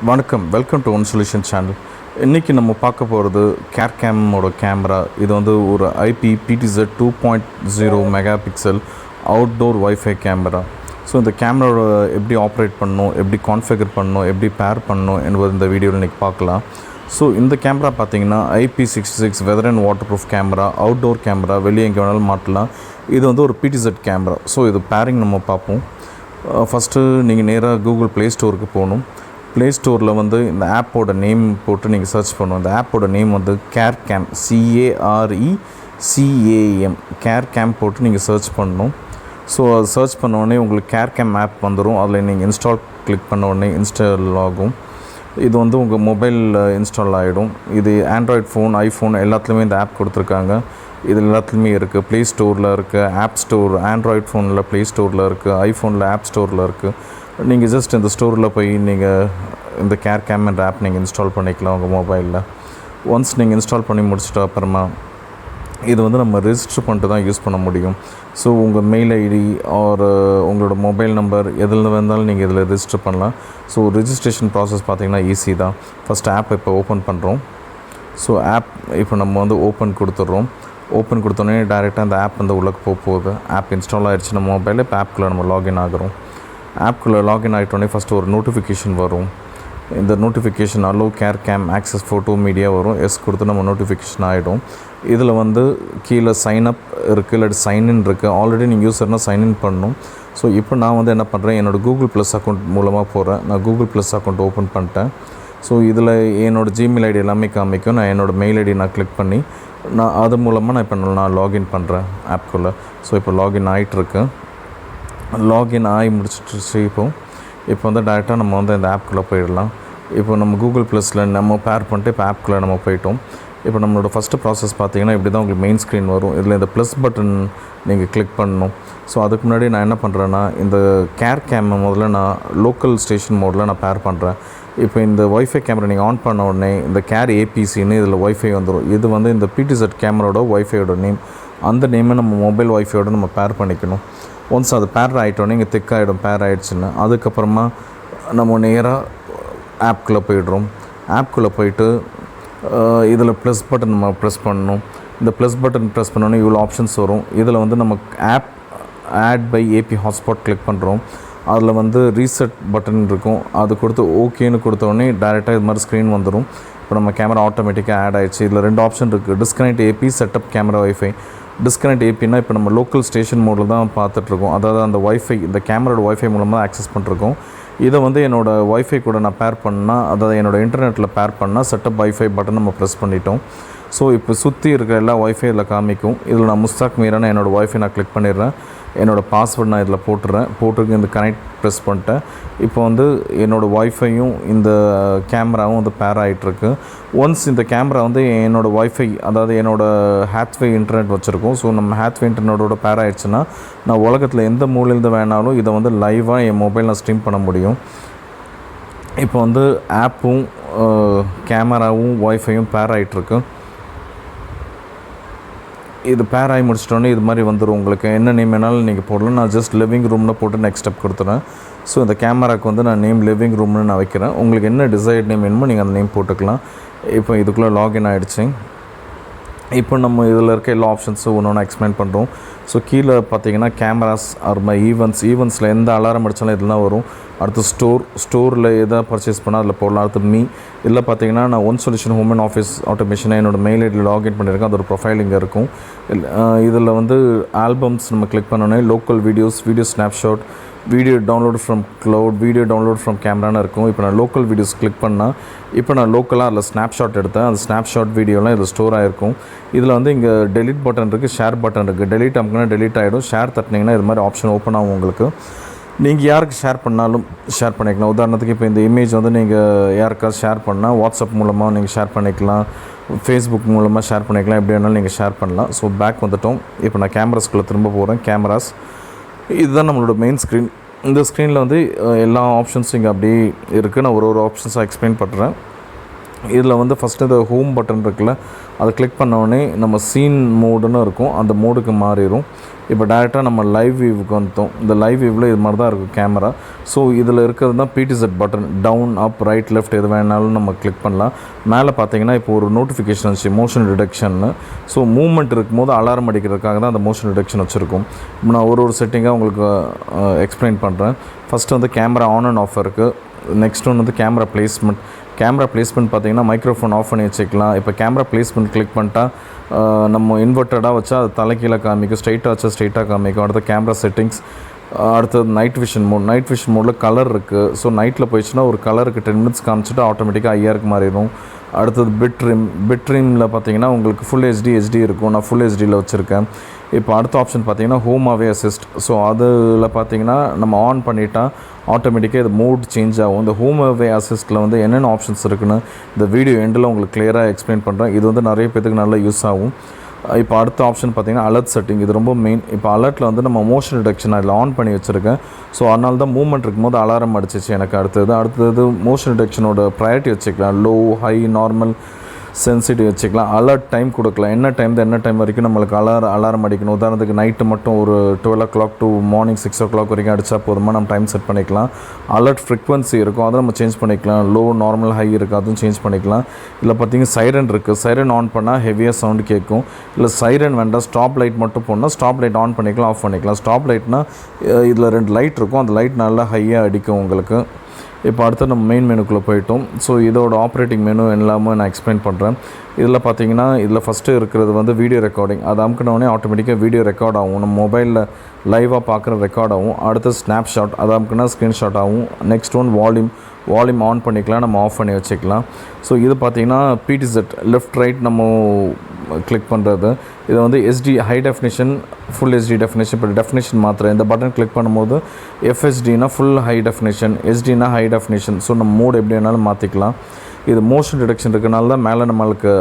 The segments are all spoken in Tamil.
வணக்கம், welcome to one solution channel. இன்றைக்கி நம்ம பார்க்க போகிறது கேர்கேமோட கேமரா. இது வந்து ஒரு IP PTZ 2.0 mega pixel outdoor wifi camera. So இந்த கேமராவோட எப்படி ஆப்ரேட் பண்ணணும், எப்படி கான்ஃபிகர் பண்ணணும், எப்படி பேர் பண்ணணும் என்பது இந்த வீடியோவில் இன்றைக்கி பார்க்கலாம். ஸோ இந்த கேமரா பார்த்திங்கன்னா IP66 weather and waterproof camera, outdoor camera, வெளியே எங்கே வேணாலும் மாட்டலாம். இது வந்து ஒரு PTZ கேமரா. ஸோ இது பேரிங் நம்ம பார்ப்போம். ஃபஸ்ட்டு நீங்கள் நேராக கூகுள் ப்ளே ஸ்டோருக்கு போகணும். ப்ளே ஸ்டோரில் வந்து இந்த ஆப்போட நேம் போட்டு நீங்கள் சர்ச் பண்ணணும். இந்த ஆப்போட நேம் வந்து கேர்கேம், CARECAM, கேர்கேம் போட்டு நீங்கள் சர்ச் பண்ணணும். ஸோ அது சர்ச் பண்ணோடனே உங்களுக்கு கேர்கேம் ஆப் வந்துடும். அதில் நீங்கள் இன்ஸ்டால் கிளிக் பண்ண உடனே இன்ஸ்டால் ஆகும். இது வந்து உங்கள் மொபைலில் இன்ஸ்டால் ஆகிடும். இது ஆண்ட்ராய்ட் ஃபோன், ஐஃபோன் எல்லாத்துலேயுமே இந்த ஆப் கொடுத்துருக்காங்க. இது எல்லாத்துலேயுமே இருக்குது. ப்ளே ஸ்டோரில் இருக்குது, ஆப் ஸ்டோர், ஆண்ட்ராய்ட் ஃபோனில் ப்ளே ஸ்டோரில் இருக்குது, ஐஃபோனில் ஆப் ஸ்டோரில் இருக்குது. நீங்கள் ஜஸ்ட் இந்த ஸ்டோரில் போய் நீங்கள் இந்த கேர்கேம் என்ற ஆப் நீங்கள் இன்ஸ்டால் பண்ணிக்கலாம் உங்கள் மொபைலில். ஒன்ஸ் நீங்கள் இன்ஸ்டால் பண்ணி முடிச்சிட்ட அப்புறமா இது வந்து நம்ம ரெஜிஸ்டர் பண்ணிட்டு தான் யூஸ் பண்ண முடியும். ஸோ உங்கள் மெயில் ஐடி ஆர் உங்களோட மொபைல் நம்பர் எதில் வந்தாலும் நீங்கள் இதில் ரெஜிஸ்டர் பண்ணலாம். ஸோ ரெஜிஸ்ட்ரேஷன் ப்ராசஸ் பார்த்திங்கன்னா ஈஸி தான். ஃபஸ்ட் ஆப் இப்போ ஓப்பன் பண்ணுறோம். ஸோ ஆப் இப்போ நம்ம வந்து ஓப்பன் கொடுத்துட்றோம். ஓப்பன் கொடுத்தோன்னே டைரெக்டாக அந்த ஆப் வந்து உள்ளே போகுது. ஆப் இன்ஸ்டால் ஆகிடுச்சு நம்ம மொபைலில். இப்போ ஆப்குள்ளே நம்ம லாகின் ஆகிறோம். ஆப்குள்ளே லாகின் ஆகிட்டோன்னே ஃபஸ்ட்டு ஒரு நோட்டிஃபிகேஷன் வரும். இந்த notification allow CareCam access photo media வரும். எஸ் கொடுத்து நம்ம நோட்டிஃபிகேஷன் ஆகிடும். இதில் வந்து கீழே சைன்அப் இருக்குது, இல்லாட்டி சைன்இன் இருக்குது. ஆல்ரெடி நீங்கள் யூஸர்னால் சைன்இன் பண்ணணும். ஸோ இப்போ நான் வந்து என்ன பண்ணுறேன், என்னோடய கூகுள் ப்ளஸ் அக்கௌண்ட் மூலமாக போகிறேன். நான் கூகுள் ப்ளஸ் அக்கௌண்ட் ஓப்பன் பண்ணிட்டேன். ஸோ இதில் என்னோடய ஜிமெயில் ஐடி எல்லாமே காமிக்கும். நான் என்னோடய மெயில் ஐடி நான் கிளிக் பண்ணி நான் அது மூலமாக நான் லாகின் பண்ணுறேன் ஆப்குள்ளே. ஸோ இப்போ லாகின் ஆகிட்டுருக்கு. லாகின் ஆகி முடிச்சிட்டுருச்சு. இப்போ வந்து டேரெக்டாக நம்ம வந்து இந்த ஆப்குள்ளே போயிடலாம். இப்போ நம்ம கூகுள் ப்ளஸில் நம்ம பேர் பண்ணிட்டு இப்போ ஆப்குள்ளே நம்ம போயிட்டோம். இப்போ நம்மளோட ஃபஸ்ட்டு ப்ராசஸ் பார்த்திங்கன்னா இப்படி தான் உங்களுக்கு மெயின் ஸ்க்ரீன் வரும். இதில் இந்த ப்ளஸ் பட்டன் நீங்கள் கிளிக் பண்ணணும். ஸோ அதுக்கு முன்னாடி நான் என்ன பண்ணுறேன்னா, இந்த கேர்கேமை முதல்ல நான் லோக்கல் ஸ்டேஷன் மோடில் நான் பேர் பண்ணுறேன். இப்போ இந்த ஒய்ஃபை கேமரா நீங்கள் ஆன் பண்ண உடனே இந்த கேர் APCன்னு இதில் ஒய்ஃபை வந்துடும். இது வந்து இந்த PTZ கேமராவோட ஒய்ஃபையோட நேம். அந்த நேமை நம்ம மொபைல் ஒய்ஃபையோட நம்ம பேர் பண்ணிக்கணும். ஒன்ஸ் அது பேர் ஆகிட்டோன்னே இங்கே திக்காகிடும். பேர் ஆகிடுச்சுன்னு அதுக்கப்புறமா நம்ம நேராக ஆப்குள்ளே போய்ட்றோம். ஆப்குள்ளே போயிட்டு இதில் ப்ளஸ் பட்டன் நம்ம ப்ரெஸ் பண்ணணும். இந்த ப்ளஸ் பட்டன் ப்ரெஸ் பண்ணோன்னே இவ்வளோ ஆப்ஷன்ஸ் வரும். இதில் வந்து நம்ம add by AP hotspot click பண்ணுறோம். அதில் வந்து ரீசெட் பட்டன் இருக்கும். அது கொடுத்து ஓகேன்னு கொடுத்தோடனே டைரெக்டாக இது மாதிரி ஸ்க்ரீன் வந்துடும். இப்போ நம்ம கேமரா ஆட்டோமேட்டிக்காக ஆட் ஆகிடுச்சு. இதில் 2 ஆப்ஷன் இருக்குது. Disconnect AP, setup camera wifi. Disconnect APனா இப்போ நம்ம லோக்கல் ஸ்டேஷன் மோடில் தான் பார்த்துட்ருக்கோம். அதாவது அந்த ஒய்ஃபை, இந்த கேமராவோட ஒய்ஃபை மூலமாக ஆக்சஸ் பண்ணிருக்கோம். இதை வந்து என்னோடய ஒய்ஃபை கூட நான் பேர் பண்ணால், அதாவது என்னோடய இன்டர்நெட்டில் பேர் பண்ணால் செட்டப் வைஃபை பட்டன் நம்ம ப்ரெஸ் பண்ணிட்டோம். ஸோ இப்போ சுற்றி இருக்கிற எல்லா ஒய்ஃபை இதில் காமிக்கும். இதில் நான் முஸ்தாக் மீரான என்னோடய ஒய்ஃபை நான் கிளிக் பண்ணிடுறேன். என்னோடய பாஸ்வேர்ட் நான் இதில் போட்டுருக்கு இந்த கனெக்ட் ப்ரெஸ் பண்ணிட்டேன். இப்போ வந்து என்னோடய ஒய்ஃபையும் இந்த கேமராவும் வந்து பேர் ஆகிட்டுருக்கு. ஒன்ஸ் இந்த கேமரா வந்து என்னோடய ஒய்ஃபை, அதாவது என்னோடய ஹேத்வே இன்டர்நெட் வச்சுருக்கோம். ஸோ நம்ம ஹேத்வே இன்டர்நெட்டோட பேர் ஆகிடுச்சுன்னா நான் உலகத்தில் எந்த மூலையிலேருந்து வேணாலும் இதை வந்து லைவாக என் மொபைலில் ஸ்ட்ரீம் பண்ண முடியும். இப்போ வந்து ஆப்பும் கேமராவும் ஒய்ஃபையும் பேர் ஆகிட்டுருக்கு. இது பேர் ஆகி முடிச்சிட்டோன்னே இது மாதிரி வந்துடும். உங்களுக்கு என்ன நேம் வேணாலும் நீங்கள் போடலாம். நான் ஜஸ்ட் லிவிங் ரூம்னு போட்டு நெக்ஸ்ட் ஸ்டெப் கொடுத்துறேன். ஸோ இந்த கேமராவுக்கு வந்து நான் நேம் லிவிங் ரூம்னு நான் வைக்கிறேன். உங்களுக்கு என்ன டிசைர்ட் நேம் வேணுமோ நீங்கள் அந்த நேம் போட்டுக்கலாம். இப்போ இதுக்குள்ளே லாகின் ஆகிடுச்சு. இப்போ நம்ம இதில் இருக்க எல்லா ஆப்ஷன்ஸும் ஒன்று ஒன்று எக்ஸ்பிளைன் பண்ணுறோம். ஸோ கீழே பார்த்தீங்கன்னா கேமராஸ் ஆர் மை ஈவெண்ட்ஸில் எந்த அலாரம் அடித்தாலும் இதெல்லாம் வரும். அடுத்து ஸ்டோரில் எதை பர்ச்சேஸ் பண்ணால் அதில் போடலாம். அடுத்து இதில் பார்த்தீங்கன்னா நான் one solution home and office ஆட்டோமேஷனை என்னோடய மெயில் ஐடியில் லாகின் பண்ணியிருக்கேன். அது ஒரு ப்ரொஃபைல் இங்கே இருக்கும். இதில் வந்து ஆல்பம்ஸ் நம்ம கிளிக் பண்ணோன்னே local video snapshot, video download from cloud, video download from கேமரான்னு இருக்கும். இப்போ நான் லோக்கல் வீடியோஸ் கிளிக் பண்ணால் இப்போ நான் லோக்கலாக அதில் ஸ்னாப்ஷாட் எடுத்தேன். அந்த ஸ்னாப்ஷாட் வீடியோலாம் இதில் ஸ்டோர் ஆகிருக்கும். இதில் வந்து இங்கே டெலிட் பட்டன் இருக்குது, ஷேர் பட்டன் இருக்குது. டெலிட் அமுக்குனா டெலிட் ஆகிடும். ஷேர் தட்டினீங்கன்னா இது மாதிரி ஆப்ஷன் ஓப்பன் ஆகும் உங்களுக்கு. நீங்கள் யாருக்கு ஷேர் பண்ணாலும் ஷேர் பண்ணிக்கலாம். உதாரணத்துக்கு இப்போ இந்த இமேஜ் வந்து நீங்கள் யாருக்காவது ஷேர் பண்ணால் வாட்ஸ்அப் மூலமாக நீங்கள் ஷேர் பண்ணிக்கலாம், ஃபேஸ்புக் மூலமாக ஷேர் பண்ணிக்கலாம். எப்படி வேணாலும் நீங்கள் ஷேர் பண்ணலாம். ஸோ பேக் வந்துட்டோம். இப்போ நான் கேமராஸ்குள்ளே திரும்ப போகிறேன். கேமராஸ் இதுதான் நம்மளோட மெயின் ஸ்க்ரீன். இந்த ஸ்க்ரீனில் வந்து எல்லா ஆப்ஷன்ஸும் இங்கே அப்படியே இருக்குது. நான் ஒரு ஆப்ஷன்ஸாக எக்ஸ்பிளைன் பண்ணுறேன். இதில் வந்து ஃபஸ்ட்டு இந்த ஹோம் பட்டன் இருக்குல்ல, அதை கிளிக் பண்ணோடனே நம்ம சீன் மோடுன்னு இருக்கும். அந்த மோடுக்கு மாறிடும். இப்போ டேரெக்டாக நம்ம லைவ் வியூவுக்கு வந்துட்டோம். இந்த லைவ் வியூவில் இது மாதிரி தான் இருக்கும் கேமரா. ஸோ இதில் இருக்கிறது தான் பிடிசெட் பட்டன். டவுன், அப், ரைட், லெஃப்ட் எது வேணாலும் நம்ம கிளிக் பண்ணலாம். மேலே பார்த்தீங்கன்னா இப்போ ஒரு நோட்டிஃபிகேஷன் வந்துச்சு, மோஷன் டிடெக்ஷன்னு. ஸோ மூவ்மெண்ட் இருக்கும்போது அலாரம் அடிக்கிறதுக்காக தான் அந்த மோஷன் டிடெக்ஷன் வச்சுருக்கோம். இப்போ நான் ஒரு செட்டிங்காக உங்களுக்கு எக்ஸ்பிளைன் பண்ணுறேன். ஃபஸ்ட்டு வந்து கேமரா ஆன் அண்ட் ஆஃப் இருக்குது. நெக்ஸ்ட் ஒன்று வந்து கேமரா பிளேஸ்மெண்ட். கேமரா பிளேஸ்மெண்ட் பார்த்திங்கன்னா மைக்ரோஃபோன் ஆஃப் பண்ணி வச்சுக்கலாம். இப்போ கேமரா பிளேஸ்மெண்ட் கிளிக் பண்ணிட்டா நம்ம இன்வெர்ட்டடாக வச்சா அது தலைக்கீழே காமிக்கும், ஸ்ட்ரைட்டாக வச்சா ஸ்ட்ரைட்டாக காமிக்கும். அடுத்த கேமரா செட்டிங்ஸ், அடுத்தது night vision mode. Night vision மோடில் கலர் இருக்குது. ஸோ நைட்டில் போயிடுச்சுன்னா ஒரு கலருக்கு 10 minutes காமிச்சிட்டு ஆட்டோமேட்டிக்காக ஐஆருக்கு மாறிடும். அடுத்தது பிட்ரீமில் பார்த்தீங்கன்னா உங்களுக்கு ஃபுல் ஹெச்டி இருக்கும். நான் ஃபுல் ஹெச்டியில் வச்சுருக்கேன். இப்போ அடுத்த ஆப்ஷன் பார்த்தீங்கன்னா ஹோம் அவே அசிஸ்ட். ஸோ அதில் பார்த்தீங்கன்னா நம்ம ஆன் பண்ணிட்டா ஆட்டோமேட்டிக்காக இது மோட் சேஞ்ச் ஆகும். இந்த ஹோம் அவே அசிஸ்ட்டில் வந்து என்னென்ன ஆப்ஷன்ஸ் இருக்குன்னு இந்த வீடியோ எண்டில் உங்களுக்கு கிளியராக எக்ஸ்பிளைன் பண்ணுறேன். இது வந்து நிறைய பேருக்கு நல்லா யூஸ் ஆகும். இப்போ அடுத்த ஆப்ஷன் பார்த்திங்கன்னா அலர்ட் செட்டிங். இது ரொம்ப மெயின். இப்போ அலர்ட்டில் வந்து நம்ம மோஷன் டிடெக்ஷன் அதில் ஆன் பண்ணி வச்சுருக்கேன். ஸோ அதனால தான் மூவ்மெண்ட் இருக்கும்போது அலாரம் அடிச்சிச்சு எனக்கு. அடுத்தது மோஷன் டிடெக்ஷனோட ப்ரையாரிட்டி வச்சுக்கலாம். லோ, ஹை, நார்மல், சென்சிட்டிவ் வச்சுக்கலாம். அலர்ட் டைம் கொடுக்கலாம். என்ன டைம் வரைக்கும் நம்மளுக்கு அலாரம் அடிக்கணும். உதாரணத்துக்கு நைட்டு மட்டும் ஒரு 12 o'clock to மார்னிங் 6 o'clock வரைக்கும் அடித்தா போதுமா, நம்ம டைம் செட் பண்ணிக்கலாம். அலர்ட் ஃப்ரீக்வன்சி இருக்கும், அதை நம்ம சேஞ்ச் பண்ணிக்கலாம். லோ, நார்மல், ஹை இருக்குது, அதுவும் சேஞ்ச் பண்ணிக்கலாம். இல்லை பார்த்திங்கன்னா சைரன் இருக்குது. சைரன் ஆன் பண்ணால் ஹெவியாக சவுண்டு கேட்கும். இல்லை சைரன் வேண்டாம், ஸ்டாப் லைட் மட்டும் போனால் ஸ்டாப் லைட் ஆன் பண்ணிக்கலாம், ஆஃப் பண்ணிக்கலாம். ஸ்டாப் லைட்னால் இதில் 2 லைட் இருக்கும், அந்த லைட் நல்லா ஹையாக அடிக்கும் உங்களுக்கு. இப்போ அடுத்து நம்ம மெயின் மெனுக்குள்ளே போயிட்டோம். ஸோ இதோட ஆப்ரேட்டிங் மெனு எல்லாமே நான் எக்ஸ்பிளைன் பண்ணுறேன். இதில் பார்த்தீங்கன்னா இதில் ஃபஸ்ட்டு இருக்கிறது வந்து வீடியோ ரெக்கார்டிங். அது அமுக்கினோடனே ஆட்டோமேட்டிக்காக வீடியோ ரெக்கார்ட் ஆகும். நம்ம மொபைலில் லைவாக பார்க்குற ரெக்கார்ட் ஆகும். அடுத்து ஸ்னாப்ஷாட், அது அமுக்குனா ஸ்க்ரீன்ஷாட் ஆகும். நெக்ஸ்ட் ஒன் வால்யூம் ஆன் பண்ணிக்கலாம், நம்ம ஆஃப் பண்ணி வச்சுக்கலாம். ஸோ இது பார்த்திங்கன்னா பிடிசெட் லெஃப்ட் ரைட் நம்ம கிளிக் பண்ணுறது. இது வந்து SD high definition, full HD definition. இப்போ டெஃபினிஷன் மாத்திரம் இந்த பட்டன் கிளிக் பண்ணும்போது எஃப்ஹெச்டினா ஃபுல் ஹை டெஃபினிஷன், எஸ்டினா ஹை டெஃபினிஷன். ஸோ நம்ம மோட் எப்படி வேணாலும் மாற்றிக்கலாம். இது மோஷன் டிடெக்ஷன் இருக்கனால தான் மேலே நம்மளுக்கு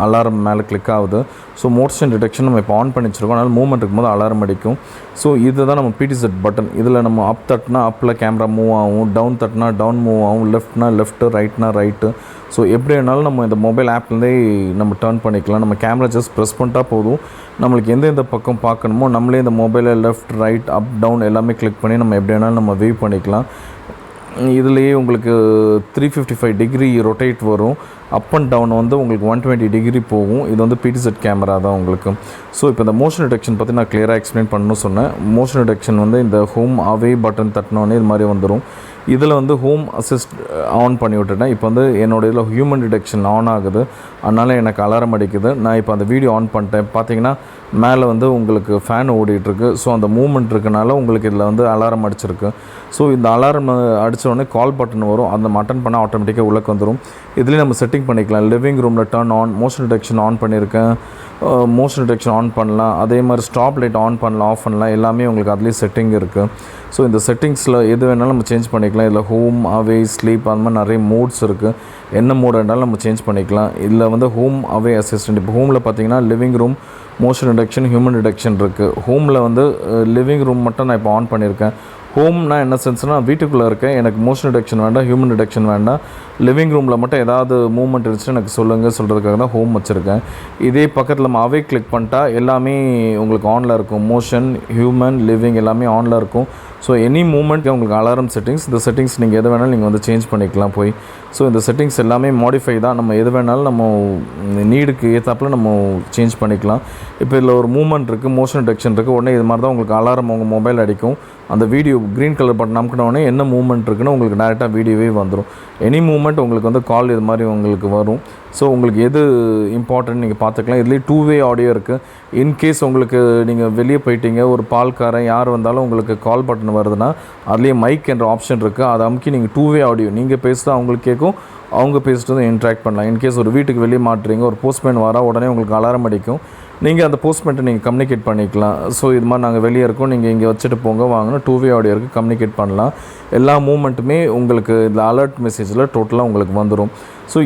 அலாரம் மேலே கிளிக் ஆகுது. ஸோ மோஷன் டிடெக்ஷன் நம்ம இப்போ ஆன் பண்ணி வச்சுருக்கோம், அதனால் மூவ்மெண்ட் இருக்கும்போது அலாரம் அடிக்கும். ஸோ இதுதான் நம்ம பிடிசெட் பட்டன். இதில் நம்ம அப் தட்டினா அப்பில் கேமரா மூவ் ஆகும், டவுன் தட்டினா டவுன் மூவ் ஆகும், லெஃப்ட்னா லெஃப்ட்டு, ரைட்னா ரைட்டு. ஸோ எப்படி வேணாலும் நம்ம இந்த மொபைல் ஆப்லேருந்தே நம்ம டர்ன் பண்ணிக்கலாம். நம்ம கேமரா ஜஸ்ட் ப்ரெஸ் பண்ணிட்டா போதும், நம்மளுக்கு எந்தெந்த பக்கம் பார்க்கணுமோ நம்மளே இந்த மொபைலில் லெஃப்ட், ரைட், அப், டவுன் எல்லாமே கிளிக் பண்ணி நம்ம எப்படி வேணாலும் நம்ம வியூ பண்ணிக்கலாம். இதுலேயே உங்களுக்கு 355 டிகிரி ரொட்டேட் வரும். அப் அண்ட் டவுன் வந்து உங்களுக்கு 120 டிகிரி போகும். இது வந்து பிடிசெட் கேமரா தான் உங்களுக்கு. ஸோ இப்போ இந்த மோஷன் டிடெக்ஷன் பற்றி நான் கிளியராக எக்ஸ்பிளைன் பண்ணணும்னு சொன்னேன். மோஷன் டிடெக்ஷன் வந்து இந்த ஹோம் அவே பட்டன் தட்டினோடனே இது மாதிரி வந்துடும். இதில் வந்து ஹோம் அசிஸ்ட் ஆன் பண்ணி விட்டுட்டேன். இப்போ வந்து என்னோடய இதில் ஹியூமன் டிடெக்ஷன் ஆன் ஆகுது, அதனால் எனக்கு அலாரம் அடிக்குது. நான் இப்போ அந்த வீடியோ ஆன் பண்ணிட்டேன். பார்த்தீங்கன்னா மேலே வந்து உங்களுக்கு ஃபேன் ஓடிட்டுருக்கு. ஸோ அந்த மூவ்மெண்ட் இருக்கனால உங்களுக்கு இதில் வந்து அலாரம் அடிச்சிருக்கு. ஸோ இந்த அலாரம் அடித்தோடனே கால் பட்டன் வரும், அந்த அட்டன் பண்ணால் ஆட்டோமேட்டிக்காக உள்ளே வந்துடும். இதுலேயே நம்ம செட்டிங் பண்ணிக்கலாம். லிவிங் ரூமில் turn on, motion detection on பண்ணியிருக்கேன், மோஷன் டிடெக்ஷன் ஆன் பண்ணலாம். அதே மாதிரி ஸ்டாப் லைட் ஆன் பண்ணலாம், ஆஃப் பண்ணலாம். எல்லாமே உங்களுக்கு அதுலேயே செட்டிங் இருக்குது. ஸோ இந்த செட்டிங்ஸில் எது வேணாலும் நம்ம சேஞ்ச் பண்ணிக்கலாம். இதில் ஹோம், அவே, ஸ்லீப் அந்த மாதிரி நிறைய மோட்ஸ் இருக்குது. என்ன மோட் வேணாலும் நம்ம சேஞ்ச் பண்ணிக்கலாம். இதில் வந்து ஹோம் அவே அசிஸ்டன்ட். இப்போ ஹோமில் பார்த்தீங்கன்னா living room, motion detection, human detection இருக்குது. ஹோமில் வந்து லிவிங் ரூம் மட்டும் நான் இப்போ ஆன் பண்ணியிருக்கேன். ஹோம்னா என்ன சென்ஸ்னால் வீட்டுக்குள்ளே இருக்கேன், எனக்கு மோஷன் டிடெக்ஷன் வேண்டாம், ஹியூமன் டிடெக்ஷன் வேண்டாம். லிவிங் ரூமில் மட்டும் ஏதாவது மூவ்மெண்ட் இருந்துச்சுன்னா எனக்கு சொல்கிறதுக்காக தான் ஹோம் வச்சுருக்கேன். இதே பக்கத்தில் நம்ம அவே கிளிக் பண்ணிட்டா எல்லாமே உங்களுக்கு ஆனில் இருக்கும். மோஷன், ஹியூமன், லிவிங் எல்லாமே ஆனில் இருக்கும். ஸோ எனி மூவ்மெண்ட் உங்களுக்கு அலாரம் செட்டிங்ஸ். இந்த செட்டிங்ஸ் நீங்கள் எது வேணாலும் நீங்கள் வந்து சேஞ்ச் பண்ணிக்கலாம் போய். ஸோ இந்த செட்டிங்ஸ் எல்லாமே மாடிஃபை தான். நம்ம எது வேணாலும் நம்ம நீடுக்கு ஏற்றாப்பில் நம்ம சேஞ்ச் பண்ணிக்கலாம். இப்போ இதில் ஒரு மூவ்மெண்ட் இருக்குது, மோஷன் டிடெக்ஷன் இருக்குது. உடனே இது மாதிரி தான் உங்களுக்கு அலாரம் உங்கள் மொபைல் அடிக்கும். அந்த வீடியோ க்ரீன் கலர் பட்டன் அமுக்கினோடனே என்ன மூவ்மெண்ட் இருக்குன்னு உங்களுக்கு டேரெக்டாக வீடியோவே வந்துடும். எனி மூவ்மெண்ட் உங்களுக்கு வந்து கால் இது மாதிரி உங்களுக்கு வரும். ஸோ உங்களுக்கு எது இம்பார்ட்டன்ட் நீங்கள் பார்த்துக்கலாம். இதுலேயே 2-way ஆடியோ இருக்குது. இன்கேஸ் உங்களுக்கு நீங்கள் வெளியே போயிட்டீங்க, ஒரு பால்காரன் யார் வந்தாலும் உங்களுக்கு கால் பட்டன் வருதுன்னா அதுலேயே மைக் என்ற ஆப்ஷன் இருக்குது. அதை அமுக்கி நீங்கள் 2-way ஆடியோ நீங்கள் பேசுகிறது அவங்களுக்கு கேட்கும், அவங்க பேசுகிறது இன்ட்ராக்ட் பண்ணலாம். இன்கேஸ் ஒரு வீட்டுக்கு வெளியே மாட்டுறீங்க, ஒரு போஸ்ட்மேன் வரா, உடனே உங்களுக்கு அலாரம் அடிக்கும். நீங்கள் அந்த போஸ்ட்மேன்ட்டை நீங்கள் கம்யூனிகேட் பண்ணிக்கலாம். ஸோ இது மாதிரி நாங்கள் வெளியே இருக்கோம், நீங்கள் இங்கே வச்சுட்டு போங்க வாங்கினா 2-way ஆடியோ இருக்குது, கம்யூனிகேட் பண்ணலாம். எல்லா மூமெண்ட்டுமே உங்களுக்கு இந்த அலர்ட் மெசேஜில் டோட்டலாக உங்களுக்கு வந்துடும். ஸோ